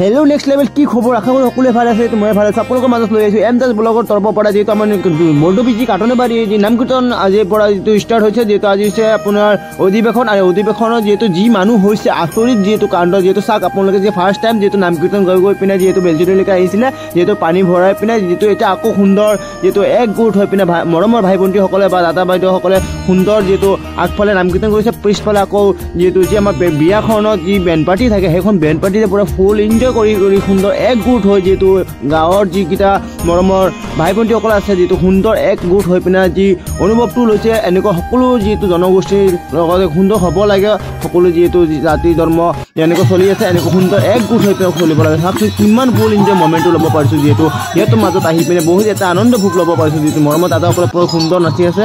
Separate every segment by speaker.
Speaker 1: Hello' next level কি খবৰ আশা কৰোঁ সকলোৱে ভাল আছে মই ভাল আছোঁ আপোনালোকৰ মাজত লৈ আহিছোঁ এম দাস ব্লগৰ তৰফৰ পৰা যিহেতু আমাৰ বৰদবী যি কাটনিবাৰী যি নাম কীৰ্তন আজিৰ পৰা যিটো ষ্টাৰ্ট হৈছে যিহেতু আজি হৈছে আপোনাৰ অধিৱেশন আৰু অধিৱেশনৰ যিহেতু যি মানুহ হৈছে আচৰিত যিহেতু কাণ্ড যিহেতু চাওক আপোনালোকে যে ফাৰ্ষ্ট টাইম যিহেতু নাম কীৰ্তন গৈ পিনে যিহেতু বেলজুৰিলৈকে আহিছিলে যিহেতু পানী ভৰাই পিনে যিহেতু এতিয়া আকৌ সুন্দৰ যিহেতু এক গোট হৈ পিনে মৰমৰ ভাই ভণ্টীসকলে বা দাদা বাইদেউসকলে সুন্দৰ যিহেতু আগফালে নাম কীৰ্তন কৰিছে পিছফালে আকৌ যিহেতু যি আমাৰ বিয়াখনত যি বেণ্ড পাৰ্টি থাকে সেইখন বেণ্ড পাৰ্টিৰে পুৰা ফুল এনজয় কৰি সুন্দৰ এক গোট হৈ যিহেতু গাঁৱৰ যিকেইটা মৰমৰ ভাই ভণ্টীসকল আছে যিহেতু সুন্দৰ এক গোট হৈ পিনে যি অনুভৱটো লৈছে এনেকুৱা সকলো যিহেতু জনগোষ্ঠীৰ লগতে সুন্দৰ হ'ব লাগে সকলো যিহেতু জাতি ধৰ্ম এনেকুৱা চলি আছে এনেকুৱা সুন্দৰ এক গোট হৈ পিনে চলিব লাগে চাওকচোন কিমান ফুল এনজয় মমেণ্টটো ল'ব পাৰিছোঁ যিহেতু সিহঁতৰ মাজত আহি পিনে বহুত এটা আনন্দ ভোগ ল'ব পাৰিছোঁ যিহেতু মৰমৰ দাদাসকলে বৰ সুন্দৰ নাচি আছে।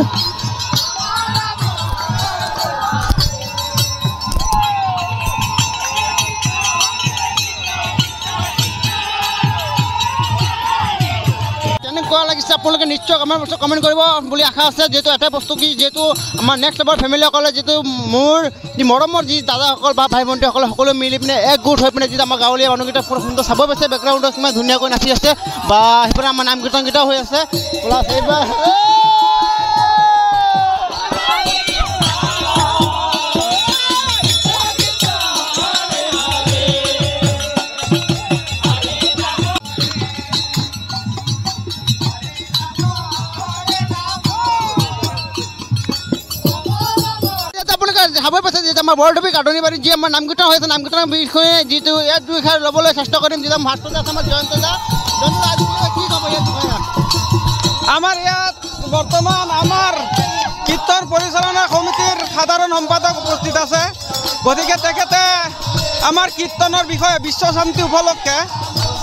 Speaker 1: কেনেকুৱা লাগিছে আপোনালোকে নিশ্চয় কমেণ্ট কৰিব বুলি আশা আছে যিহেতু এটাই বস্তু কি যিহেতু আমাৰ নেক্সট লেভেল ফেমিলিসকলে যিটো মোৰ যি মৰমৰ যি দাদাসকল বা ভাই ভণ্টীসকলে সকলোৱে মিলি পিনে এক গোট হৈ পিনে যিটো আমাৰ গাঁৱলীয়া মানুহকেইটা পুৰা সুন্দৰ চাব পাইছে বেকগ্ৰাউণ্ডত কিমান ধুনীয়াকৈ নাচি আছে বা সেইফালে আমাৰ নাম কীৰ্তনকেইটাও হৈ আছে প্লাছ এইবাৰ চাবই পাইছে যিহেতু আমাৰ বৰদবী কাটনিবাৰী যি আমাৰ নাম কীৰ্তন হৈ আছে নাম কীৰ্তনৰ বিষয়ে যিটো ইয়াত দুইষাৰ ল'বলৈ চেষ্টা কৰিম যিটো ভাতটো আছে আমাৰ জয়ন্ত দা কি ক'ব ইয়াত
Speaker 2: আমাৰ ইয়াত বৰ্তমান আমাৰ কীৰ্তন পৰিচালনা সমিতিৰ সাধাৰণ সম্পাদক উপস্থিত আছে গতিকে তেখেতে আমাৰ কীৰ্তনৰ বিষয়ে বিশ্ব শান্তি উপলক্ষে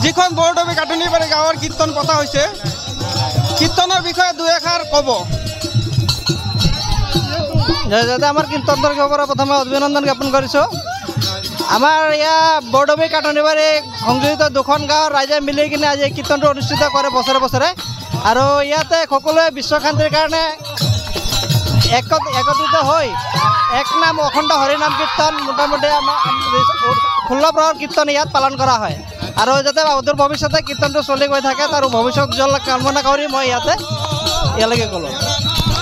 Speaker 2: যিখন বৰদবী কাটনিবাৰী গাঁৱৰ কীৰ্তন পতা হৈছে কীৰ্তনৰ বিষয়ে দুই এষাৰ ক'ব।
Speaker 3: যাতে আমাৰ কীৰ্তন দৰ্শকৰ পৰা প্ৰথমে অভিনন্দন জ্ঞাপন কৰিছোঁ। আমাৰ ইয়াত বৰদবী কাটনিবাৰী সংযোজিত দুখন গাঁৱৰ ৰাইজে মিলি কিনে আজি এই কীৰ্তনটো অনুষ্ঠিত কৰে বছৰে বছৰে আৰু ইয়াতে সকলোৱে বিশ্ব শান্তিৰ কাৰণে একত্ৰিত হৈ এক নাম অখণ্ড হৰিনাম কীৰ্তন মোটামুটি আমাৰ 16 প্ৰহৰ কীৰ্তন ইয়াত পালন কৰা হয় আৰু যাতে অদূৰ ভৱিষ্যতে কীৰ্তনটো চলি গৈ থাকে তাৰ ভৱিষ্যত উজ্জ্বল কামনা কৰি মই ইয়ালৈকে ক'লোঁ।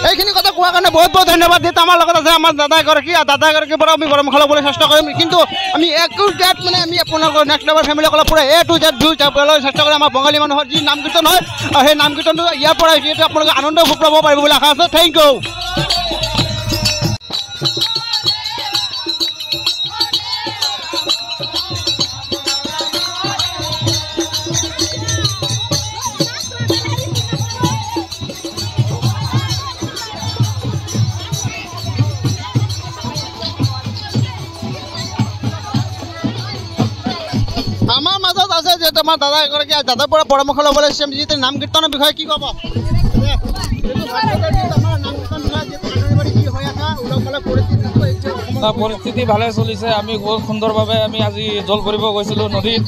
Speaker 2: এইখিনি কথা কোৱাৰ কাৰণে বহুত বহুত ধন্যবাদ যিহেতু আমাৰ লগত আছে আমাৰ দাদা এগৰাকীৰ পৰা আমি গৰম খাবলৈ চেষ্টা কৰিম কিন্তু আমি মানে আমি আপোনালোকৰ নেক্সট লেভেল ফেমিলিসকলৰ পৰা A to Z যাবলৈ চেষ্টা কৰিম আমাৰ বঙালী মানুহৰ যি নাম কীৰ্তন হয় সেই নাম কীৰ্তনটো ইয়াৰ পৰা যিহেতু আপোনালোকে আনন্দ ভোগ ল'ব পাৰিব বুলি আশা আছে। Thank you. আমাৰ মাজত আছে যিহেতু আমাৰ দাদা এগৰাকী দাদাৰ পৰা পৰামৰ্শ ল'বলৈ চাম যিহেতু নাম কীৰ্তনৰ বিষয়ে কি ক'ব
Speaker 4: পৰিস্থিতি ভালে চলিছে আমি বহুত সুন্দৰভাৱে আমি আজি জল ভৰিব গৈছিলোঁ নদীত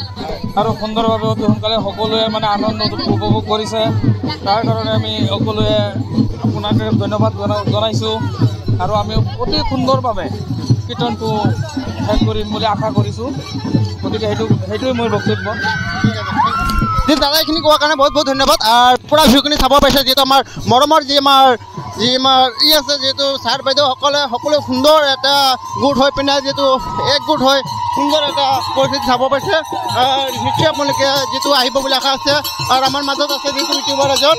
Speaker 4: আৰু সুন্দৰভাৱে অতি সোনকালে সকলোৱে মানে আনন্দ উপভোগ কৰিছে তাৰ কাৰণে আমি সকলোৱে আপোনাক ধন্যবাদ জনাইছোঁ আৰু আমি অতি সুন্দৰভাৱে কীৰ্তনটো শেষ কৰিম বুলি আশা কৰিছোঁ গতিকে সেইটোৱে মোৰ বক্তব্য।
Speaker 2: দাদা এইখিনি কোৱাৰ কাৰণে বহুত বহুত ধন্যবাদ আৰু পুৰা ভিউখিনি চাব পাৰিছে যিহেতু আমাৰ মৰমৰ যি আমাৰ আছে যিহেতু ছাৰ বাইদেউসকলে সকলো সুন্দৰ এটা গোট হৈ পিনে যিহেতু এক গোট হৈ সুন্দৰ এটা পৰিস্থিতি চাব পাৰিছে নিশ্চয় আপোনালোকে যিটো আহিব বুলি আশা আছে আৰু আমাৰ মাজত আছে যিটো ইউটিউবাৰ এজন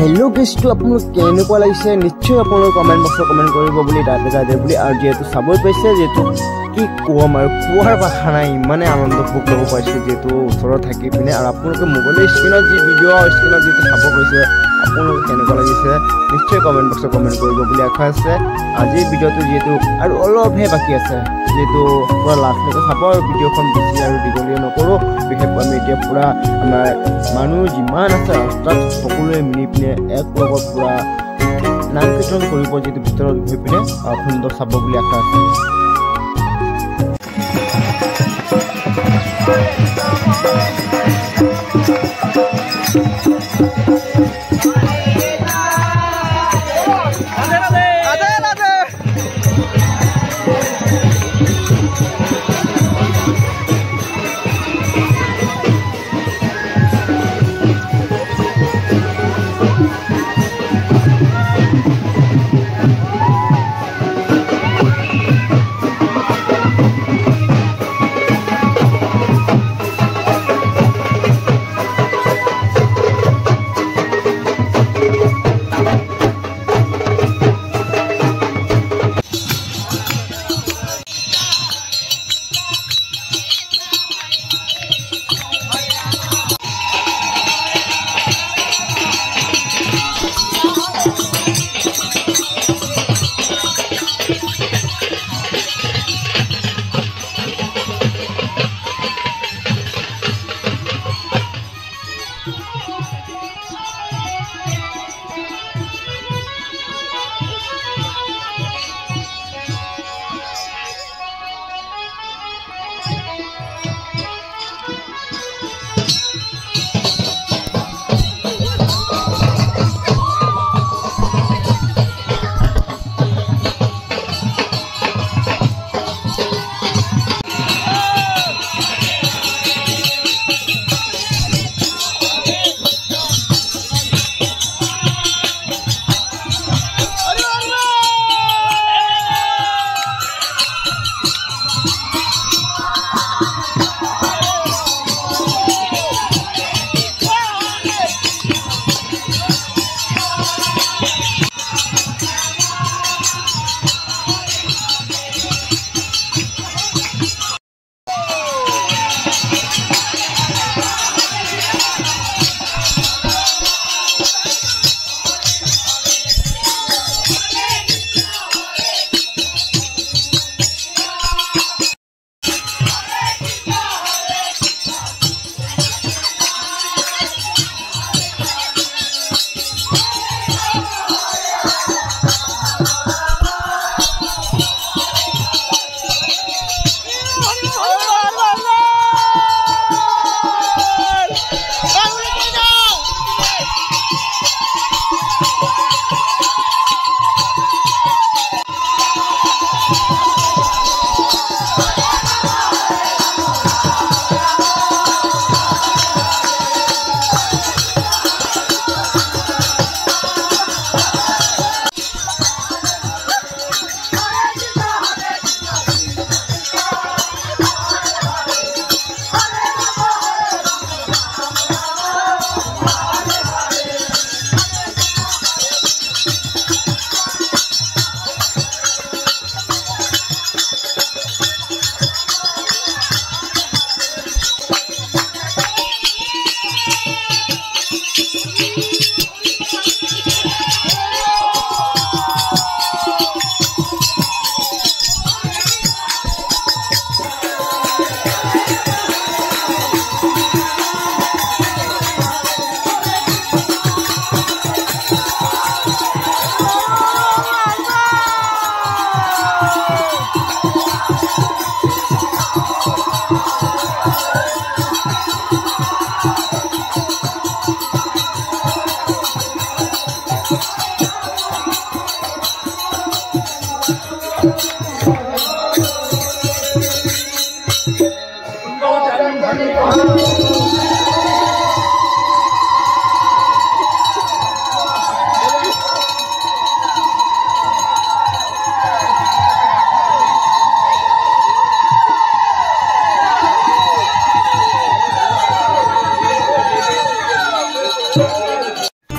Speaker 1: হেল্ল' গেছটো আপোনালোক কেনেকুৱা লাগিছে নিশ্চয় আপোনালোক কমেণ্ট বক্সত কমেণ্ট কৰিব বুলি দাদা বুলি আৰু যিহেতু চাবই পাইছে যিহেতু কি ক'ম আৰু কোৱাৰ ভাষা নাই ইমানে আনন্দ ভোগ ল'ব পাৰিছোঁ যিহেতু ওচৰত থাকি পিনে আৰু আপোনালোকে মোবাইলৰ স্ক্ৰীণত যি ভিডিঅ' স্ক্ৰীণত যিটো চাব পাৰিছে আপোনালোকে কেনেকুৱা লাগিছে নিশ্চয় কমেণ্ট বক্সত কমেণ্ট কৰিব বুলি আশা আছে আজিৰ ভিডিঅ'টো যিহেতু আৰু অলপহে বাকী আছে যিহেতু পূৰা লাষ্টলৈকে চাব আৰু ভিডিঅ'খন বেছি আৰু দীঘলীয়া নকৰোঁ বিশেষকৈ আমি এতিয়া পূৰা আমাৰ মানুহ যিমান আছে ৰাস্তাত সকলোৱে মিলি পিনে এক লগত পূৰা নাম কীৰ্তন কৰিব যিহেতু ভিতৰত গৈ পিনে সুন্দৰ চাব বুলি আশা আছে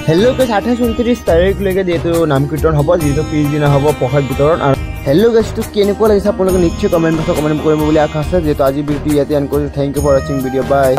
Speaker 1: হেল্ল' গাইছ 28-29 তাৰিখলৈকে যিহেতু নাম কীৰ্তন হ'ব, যিহেতু পিছদিনা হ'ব প্ৰসাদ বিতৰণ। আৰু হেল্ল' গাইছটো কেনেকুৱা লাগিছে আপোনালোকে নিশ্চয় কমেণ্ট বক্সত কমেণ্ট কৰিব বুলি আশা আছে। যিহেতু আজি ভিডিঅ'টো ইয়াতে এণ্ড কৰিছোঁ। থেংক ইউ ফৰ ৱাচিং ভিডিঅ' বাই।